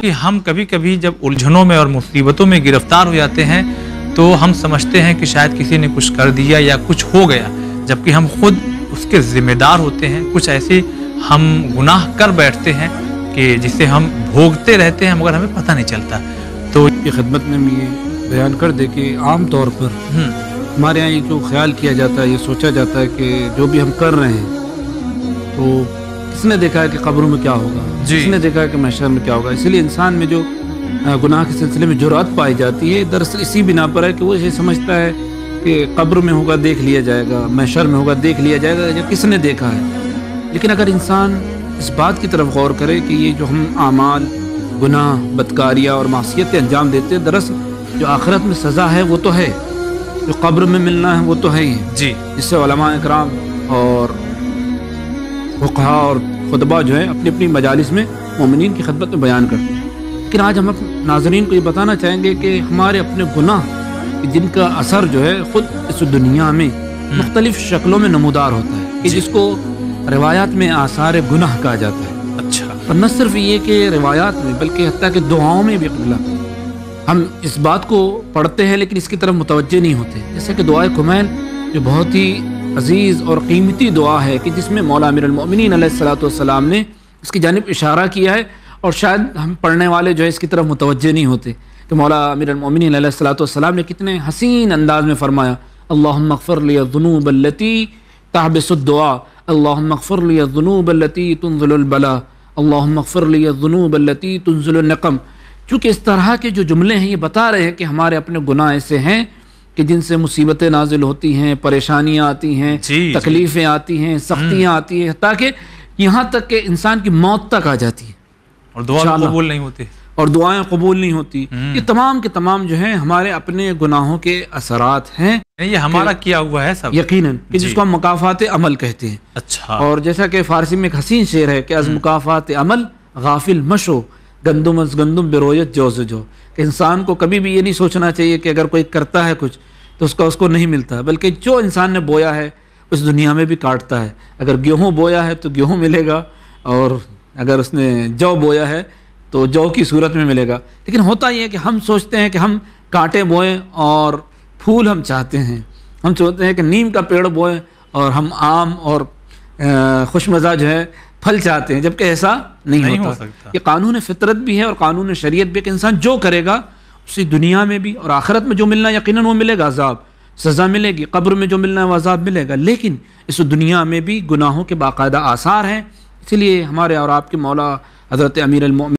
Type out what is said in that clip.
کہ ہم کبھی کبھی جب الجھنوں میں اور مصیبتوں میں گرفتار ہو جاتے ہیں تو ہم سمجھتے ہیں کہ شاید کسی نے کچھ کر دیا یا کچھ ہو گیا، جبکہ ہم خود اس کے ذمہ دار ہوتے ہیں۔ کچھ ایسے ہم گناہ کر بیٹھتے ہیں کہ جسے ہم بھوگتے رہتے ہیں مگر ہمیں پتہ نہیں چلتا۔ تو یہ خدمت میں یہ بیان کر دے کہ عام طور پر ہمارے یہاں یہ جو خیال کیا جاتا ہے، یہ سوچا جاتا ہے کہ جو بھی ہم کر رہے ہیں تو کس نے دیکھا ہے کہ قبروں میں کیا ہوگا، کس نے دیکھا ہے کہ محشر میں کیا ہوگا۔ اسی لیے انسان میں جو گناہ کے سلسلے میں جرأت پائی جاتی ہے، دراصل اسی بنا پر ہے کہ وہ یہ سمجھتا ہے کہ قبر میں ہوگا دیکھ لیا جائے گا، محشر میں ہوگا دیکھ لیا جائے گا، یا کس نے دیکھا ہے۔ لیکن اگر انسان اس بات کی طرف غور کرے کہ یہ جو ہم اعمال، گناہ، بدکاریاں اور معصیتیں انجام دیتے ہیں، دراصل جو آخرت میں سزا ہے وہ تو ہے، جو قبر میں ملنا ہے وہ تو ہے ہی جی، جس سے علماء اکرام اور فقہا اور خطبہ جو ہے اپنی اپنی مجالس میں مومنین کی خدمت میں بیان کرتے ہیں۔ لیکن آج ہم ناظرین کو یہ بتانا چاہیں گے کہ ہمارے اپنے گناہ جن کا اثر جو ہے خود اس دنیا میں مختلف شکلوں میں نمودار ہوتا ہے، کہ جس کو روایات میں آثار گناہ کہا جاتا ہے۔ اچھا، اور نہ صرف یہ کہ روایات میں بلکہ حتیٰ کہ دعاؤں میں بھی قبلہ ہم اس بات کو پڑھتے ہیں لیکن اس کی طرف متوجہ نہیں ہوتے۔ جیسے کہ دعائے کمیل جو بہت ہی عزیز اور قیمتی دعا ہے کہ جس میں مولا امیر المؤمنین علیہ السلام نے اس کی جانب اشارہ کیا ہے، اور شاید ہم پڑھنے والے جو ہے اس کی طرف متوجہ نہیں ہوتے کہ مولا امیر المؤمنین علیہ السلام نے کتنے حسین انداز میں فرمایا، اللہم اغفر لی الذنوب التي تحبس الدعاء، اللہم اغفر لی الذنوب التي تنزل البلاء، اللہم اغفر لی الذنوب التي تنزل النقم۔ چونکہ اس طرح کے جو جملے ہیں یہ بتا رہے ہیں کہ ہمارے اپنے گناہ ایسے ہیں کہ جن سے مصیبتیں نازل ہوتی ہیں، پریشانیاں آتی ہیں، تکلیفیں آتی ہیں، سختیاں آتی ہیں، تاکہ یہاں تک کہ انسان کی موت تک آ جاتی ہے اور دعائیں قبول نہیں ہوتی، اور دعائیں قبول نہیں ہوتی۔ یہ تمام کے تمام جو ہیں ہمارے اپنے گناہوں کے اثرات ہیں، یہ ہمارا کیا ہوا ہے سب یقیناً، کہ جس کو ہم مکافات عمل کہتے ہیں۔ اچھا، اور جیسا کہ فارسی میں ایک حسین شعر ہے کہ از مکافات عمل غافل مشو، گندم از گندم برویت جو سے جو، کہ انسان کو کبھی بھی یہ نہیں سوچنا چاہیے کہ اگر کوئی کرتا ہے کچھ تو اس کو نہیں ملتا، بلکہ جو انسان نے بویا ہے اس دنیا میں بھی کاٹتا ہے۔ اگر گیہوں بویا ہے تو گیہوں ملے گا، اور اگر اس نے جو بویا ہے تو جو کی صورت میں ملے گا۔ لیکن ہوتا یہ ہے کہ ہم سوچتے ہیں کہ ہم کانٹے بوئیں اور پھول ہم چاہتے ہیں، ہم سوچتے ہیں کہ نیم کا پیڑ بوئیں اور ہم آم اور خوش مزہ جو ہے پھل چاہتے ہیں، جبکہ ایسا نہیں ہوتا۔ یہ قانون فطرت بھی ہے اور قانون شریعت بھی، کہ انسان جو کرے گا اسی دنیا میں بھی اور آخرت میں جو ملنا یقیناً وہ ملے گا، عذاب سزا ملے گی، قبر میں جو ملنا ہے وہ عذاب ملے گا، لیکن اس دنیا میں بھی گناہوں کے باقاعدہ آثار ہیں۔ اسی لیے ہمارے اور آپ کے مولا حضرت امیر المؤمنین